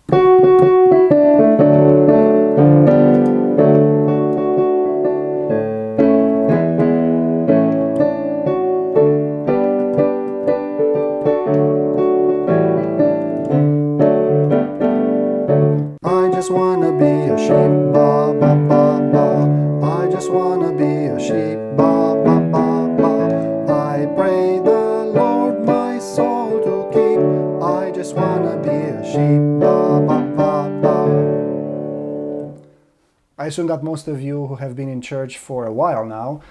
I just wanna be a sheep, ba ba ba ba. I just wanna be a sheep, ba ba ba ba. I pray the Lord my soul to keep. I just wanna be a sheep, ba ba ba ba. I assume that most of you who have been in church for a while now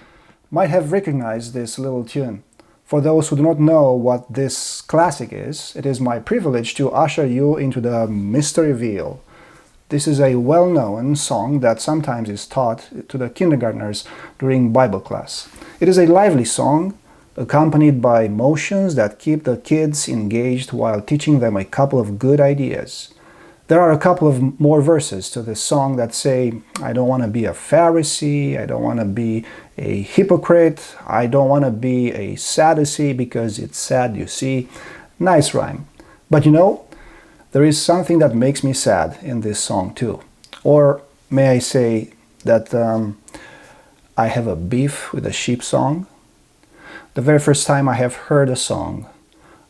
might have recognized this little tune. For those who do not know what this classic is, it is my privilege to usher you into the mystery veil. This is a well-known song that sometimes is taught to the kindergartners during Bible class. It is a lively song, accompanied by motions that keep the kids engaged while teaching them a couple of good ideas. There are a couple of more verses to this song that say, I don't want to be a Pharisee, I don't want to be a hypocrite, I don't want to be a Sadducee because it's sad, you see. Nice rhyme. But you know, there is something that makes me sad in this song too. Or may I say that I have a beef with the sheep song? The very first time I have heard a song,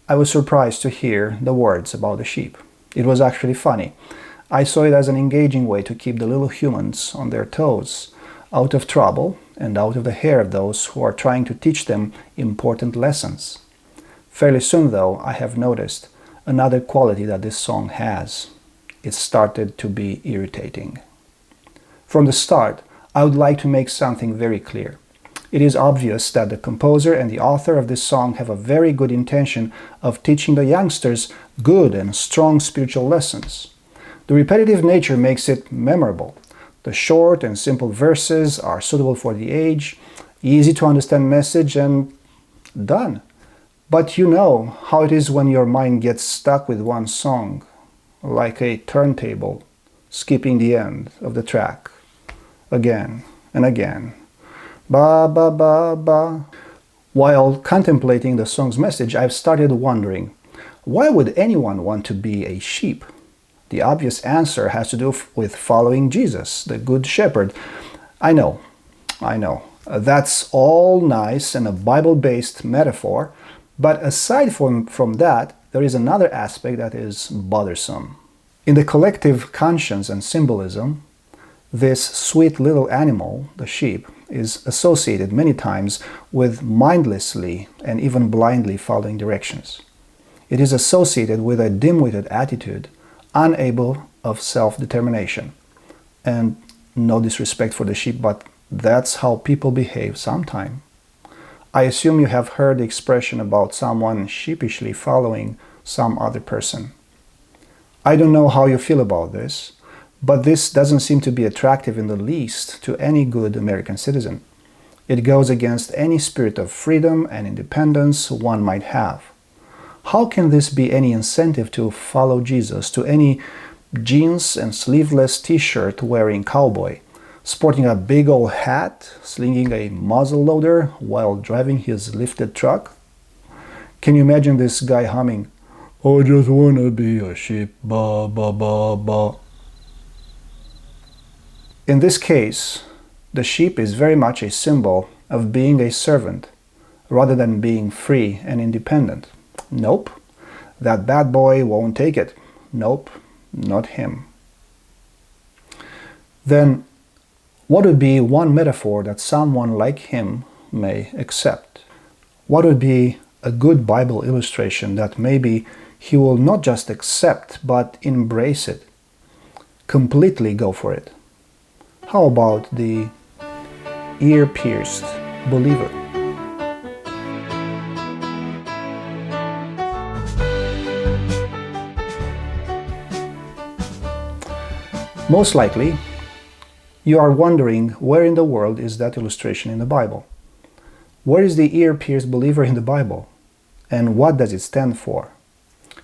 I was surprised to hear the words about the sheep. It was actually funny. I saw it as an engaging way to keep the little humans on their toes, out of trouble and out of the hair of those who are trying to teach them important lessons. Fairly soon, though, I have noticed another quality that this song has. It started to be irritating. From the start, I would like to make something very clear. It is obvious that the composer and the author of this song have a very good intention of teaching the youngsters good and strong spiritual lessons. The repetitive nature makes it memorable. The short and simple verses are suitable for the age, easy to understand message, and done. But you know how it is when your mind gets stuck with one song, like a turntable, skipping the end of the track, again and again. Ba ba ba ba. While contemplating the song's message, I've started wondering, why would anyone want to be a sheep? The obvious answer has to do with following Jesus, the Good Shepherd. I know. That's all nice and a Bible-based metaphor. But aside from that, there is another aspect that is bothersome. In the collective conscience and symbolism, this sweet little animal, the sheep, is associated many times with mindlessly and even blindly following directions. It is associated with a dim-witted attitude, unable of self-determination. And no disrespect for the sheep, but that's how people behave sometimes. I assume you have heard the expression about someone sheepishly following some other person. I don't know how you feel about this, but this doesn't seem to be attractive in the least to any good American citizen. It goes against any spirit of freedom and independence one might have. How can this be any incentive to follow Jesus, to any jeans and sleeveless t-shirt wearing cowboy, sporting a big old hat, slinging a muzzle loader while driving his lifted truck? Can you imagine this guy humming, I just wanna be a sheep, ba ba ba ba? In this case, the sheep is very much a symbol of being a servant, rather than being free and independent. Nope, that bad boy won't take it. Nope, not him. Then, what would be one metaphor that someone like him may accept? What would be a good Bible illustration that maybe he will not just accept, but embrace it? Completely go for it. How about the ear-pierced believer? Most likely, you are wondering where in the world is that illustration in the Bible? Where is the ear-pierced believer in the Bible? And what does it stand for?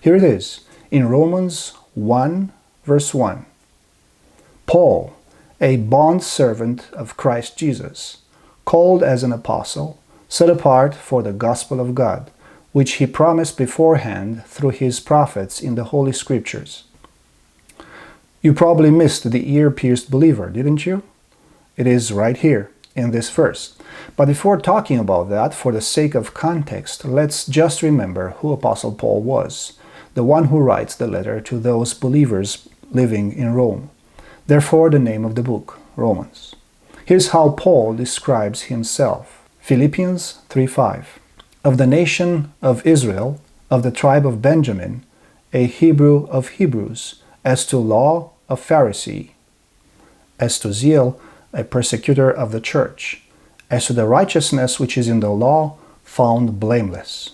Here it is, in Romans 1, verse 1. Paul, a bond-servant of Christ Jesus, called as an apostle, set apart for the gospel of God, which he promised beforehand through his prophets in the Holy Scriptures. You probably missed the ear-pierced believer, didn't you? It is right here in this verse. But before talking about that, for the sake of context, let's just remember who Apostle Paul was, the one who writes the letter to those believers living in Rome. Therefore, the name of the book, Romans. Here's how Paul describes himself. Philippians 3:5. Of the nation of Israel, of the tribe of Benjamin, a Hebrew of Hebrews, as to law, a Pharisee, as to zeal, a persecutor of the church, as to the righteousness which is in the law, found blameless.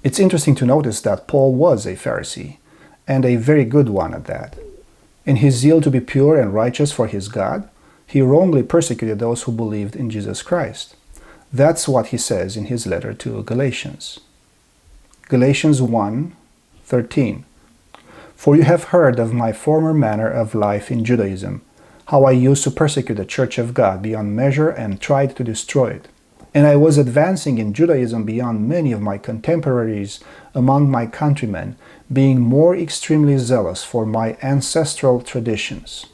It's interesting to notice that Paul was a Pharisee, and a very good one at that. In his zeal to be pure and righteous for his God, he wrongly persecuted those who believed in Jesus Christ. That's what he says in his letter to Galatians. Galatians 1:13. For you have heard of my former manner of life in Judaism, how I used to persecute the church of God beyond measure and tried to destroy it. And I was advancing in Judaism beyond many of my contemporaries among my countrymen, being more extremely zealous for my ancestral traditions.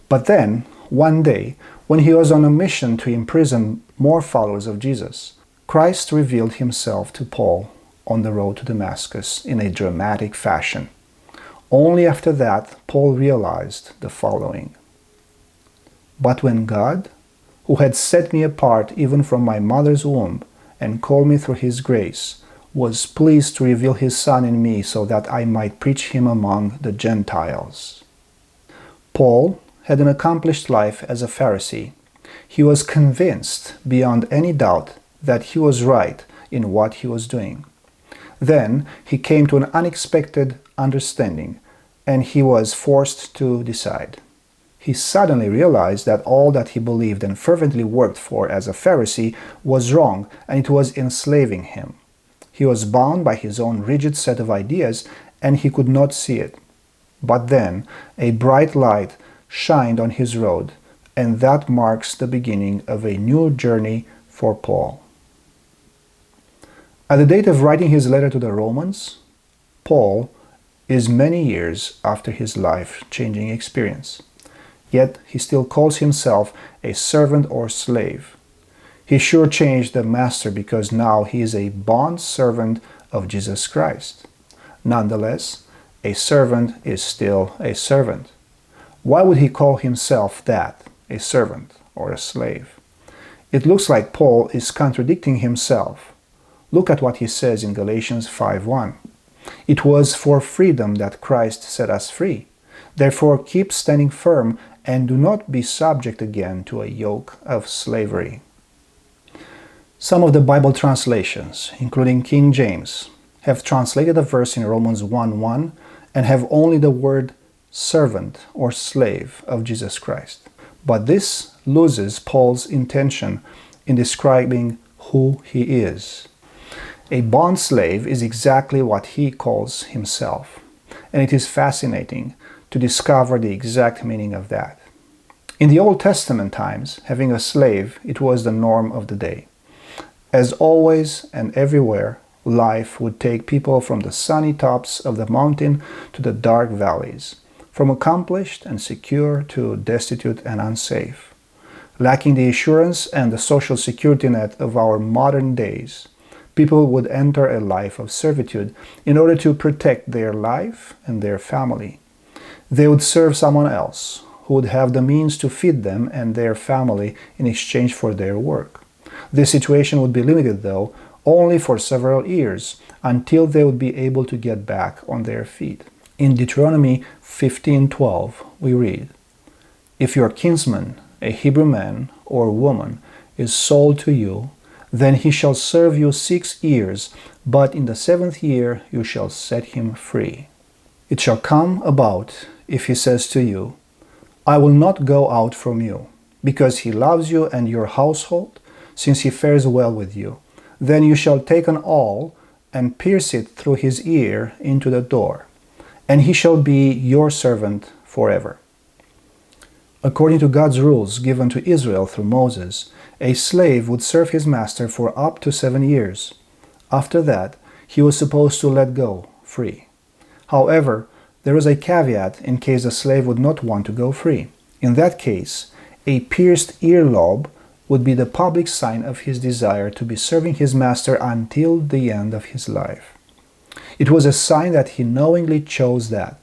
But then, one day, when he was on a mission to imprison more followers of Jesus, Christ revealed himself to Paul on the road to Damascus in a dramatic fashion. Only after that, Paul realized the following. But when God, who had set me apart even from my mother's womb and called me through his grace, was pleased to reveal his Son in me so that I might preach him among the Gentiles. Paul had an accomplished life as a Pharisee. He was convinced beyond any doubt that he was right in what he was doing. Then he came to an unexpected understanding, and he was forced to decide. He suddenly realized that all that he believed and fervently worked for as a Pharisee was wrong, and it was enslaving him. He was bound by his own rigid set of ideas, and he could not see it. But then a bright light shined on his road, and that marks the beginning of a new journey for Paul. At the date of writing his letter to the Romans, Paul is many years after his life-changing experience. Yet he still calls himself a servant or slave. He sure changed the master because now he is a bond servant of Jesus Christ. Nonetheless, a servant is still a servant. Why would he call himself that, a servant or a slave? It looks like Paul is contradicting himself. Look at what he says in Galatians 5:1. It was for freedom that Christ set us free. Therefore keep standing firm and do not be subject again to a yoke of slavery. Some of the Bible translations, including King James, have translated a verse in Romans 1:1 and have only the word servant or slave of Jesus Christ. But this loses Paul's intention in describing who he is. A bond slave is exactly what he calls himself, and it is fascinating to discover the exact meaning of that. In the Old Testament times, having a slave, it was the norm of the day. As always and everywhere, life would take people from the sunny tops of the mountain to the dark valleys, from accomplished and secure to destitute and unsafe. Lacking the assurance and the social security net of our modern days, people would enter a life of servitude in order to protect their life and their family. They would serve someone else who would have the means to feed them and their family in exchange for their work. This situation would be limited, though, only for several years until they would be able to get back on their feet. In Deuteronomy 15:12, we read, "If your kinsman, a Hebrew man or woman, is sold to you, then he shall serve you 6 years, but in the 7th year you shall set him free. It shall come about, if he says to you, I will not go out from you, because he loves you and your household, since he fares well with you, then you shall take an awl and pierce it through his ear into the door, and he shall be your servant forever." According to God's rules given to Israel through Moses, a slave would serve his master for up to 7 years. After that, he was supposed to let go, free. However, There is a caveat in case the slave would not want to go free. In that case, a pierced earlobe would be the public sign of his desire to be serving his master until the end of his life. It was a sign that he knowingly chose that,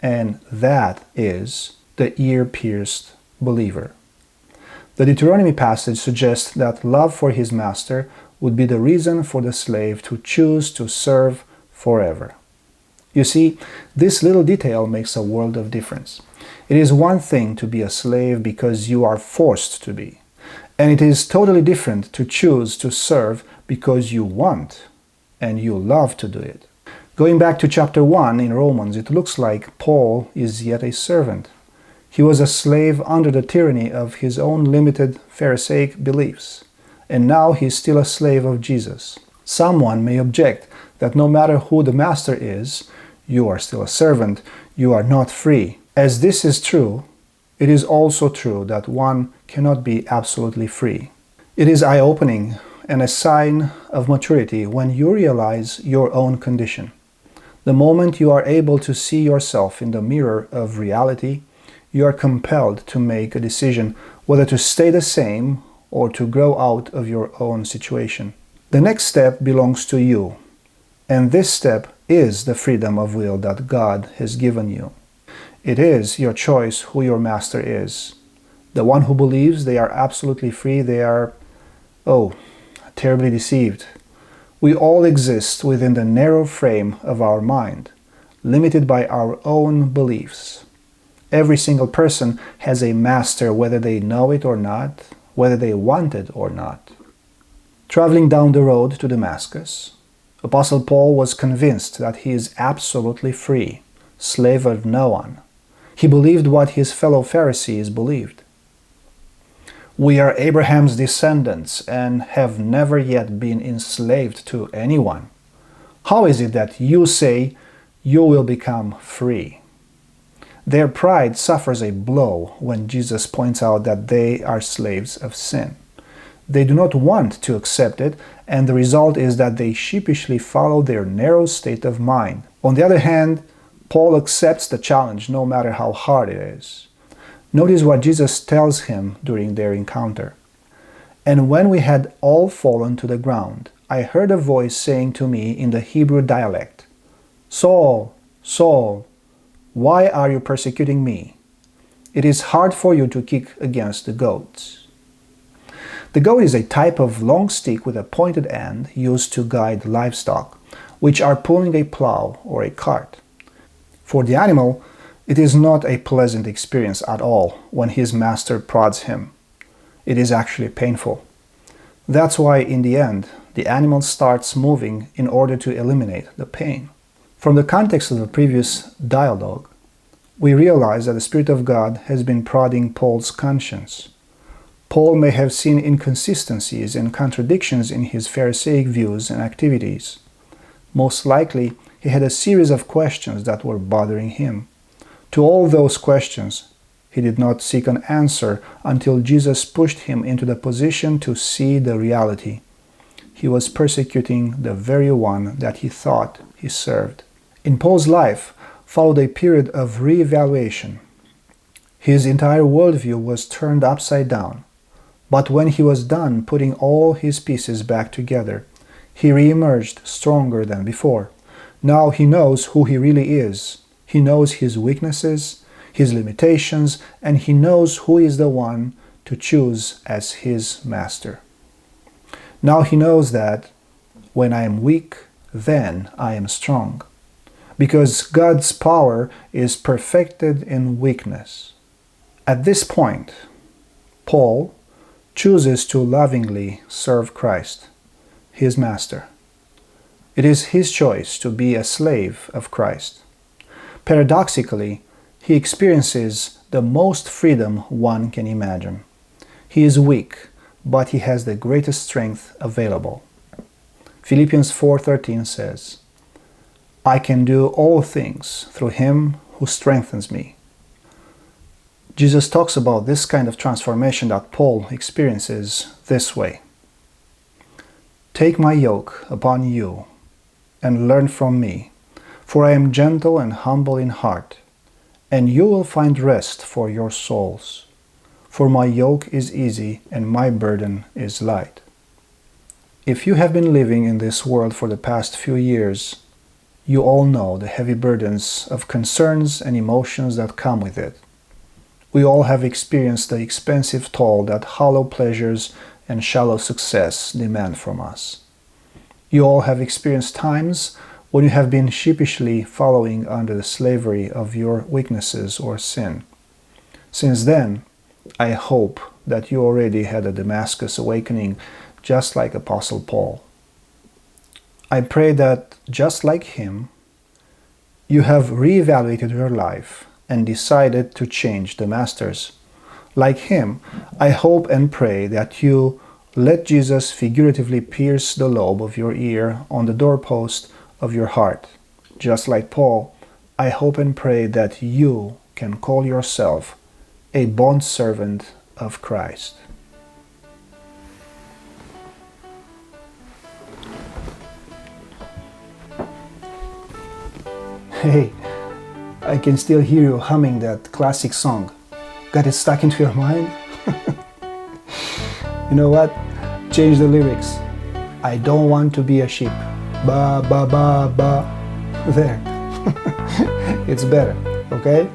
and that is the ear-pierced believer. The Deuteronomy passage suggests that love for his master would be the reason for the slave to choose to serve forever. You see, this little detail makes a world of difference. It is one thing to be a slave because you are forced to be, and it is totally different to choose to serve because you want and you love to do it. Going back to chapter 1 in Romans, it looks like Paul is yet a servant. He was a slave under the tyranny of his own limited Pharisaic beliefs, and now he is still a slave of Jesus. Someone may object that no matter who the master is, you are still a servant, you are not free. As this is true, it is also true that one cannot be absolutely free. It is eye-opening and a sign of maturity when you realize your own condition. The moment you are able to see yourself in the mirror of reality, you are compelled to make a decision whether to stay the same or to grow out of your own situation. The next step belongs to you, and this step is the freedom of will that God has given you. It is your choice who your master is. The one who believes they are absolutely free, they are, terribly deceived. We all exist within the narrow frame of our mind, limited by our own beliefs. Every single person has a master, whether they know it or not, whether they want it or not. Traveling down the road to Damascus, Apostle Paul was convinced that he is absolutely free, slave of no one. He believed what his fellow Pharisees believed. We are Abraham's descendants and have never yet been enslaved to anyone. How is it that you say you will become free? Their pride suffers a blow when Jesus points out that they are slaves of sin. They do not want to accept it, and the result is that they sheepishly follow their narrow state of mind. On the other hand, Paul accepts the challenge no matter how hard it is. Notice what Jesus tells him during their encounter. "And when we had all fallen to the ground, I heard a voice saying to me in the Hebrew dialect, 'Saul, Saul, why are you persecuting me? It is hard for you to kick against the goats.'" The goat is a type of long stick with a pointed end used to guide livestock, which are pulling a plow or a cart. For the animal, it is not a pleasant experience at all when his master prods him. It is actually painful. That's why, in the end, the animal starts moving in order to eliminate the pain. From the context of the previous dialogue, we realize that the Spirit of God has been prodding Paul's conscience. Paul may have seen inconsistencies and contradictions in his Pharisaic views and activities. Most likely, he had a series of questions that were bothering him. To all those questions, he did not seek an answer until Jesus pushed him into the position to see the reality. He was persecuting the very one that he thought he served. In Paul's life followed a period of re-evaluation. His entire worldview was turned upside down. But when he was done putting all his pieces back together, he re-emerged stronger than before. Now he knows who he really is. He knows his weaknesses, his limitations, and he knows who is the one to choose as his master. Now he knows that when I am weak, then I am strong. Because God's power is perfected in weakness. At this point, Paul chooses to lovingly serve Christ, his master. It is his choice to be a slave of Christ. Paradoxically, he experiences the most freedom one can imagine. He is weak, but he has the greatest strength available. Philippians 4:13 says, "I can do all things through him who strengthens me." Jesus talks about this kind of transformation that Paul experiences this way. "Take my yoke upon you and learn from me, For I am gentle and humble in heart, and you will find rest for your souls. For my yoke is easy and my burden is light. If you have been living in this world for the past few years, you all know the heavy burdens of concerns and emotions that come with it. We all have experienced the expensive toll that hollow pleasures and shallow success demand from us. You all have experienced times when you have been sheepishly following under the slavery of your weaknesses or sin. Since then, I hope that you already had a Damascus awakening just like Apostle Paul. I pray that, just like him, you have reevaluated your life and decided to change the masters. Like him, I hope and pray that you let Jesus figuratively pierce the lobe of your ear on the doorpost of your heart. Just like Paul, I hope and pray that you can call yourself a bondservant of Christ. Hey, I can still hear you humming that classic song. Got it stuck into your mind? You know what? Change the lyrics. I don't want to be a sheep. Ba ba ba ba. There. It's better, okay?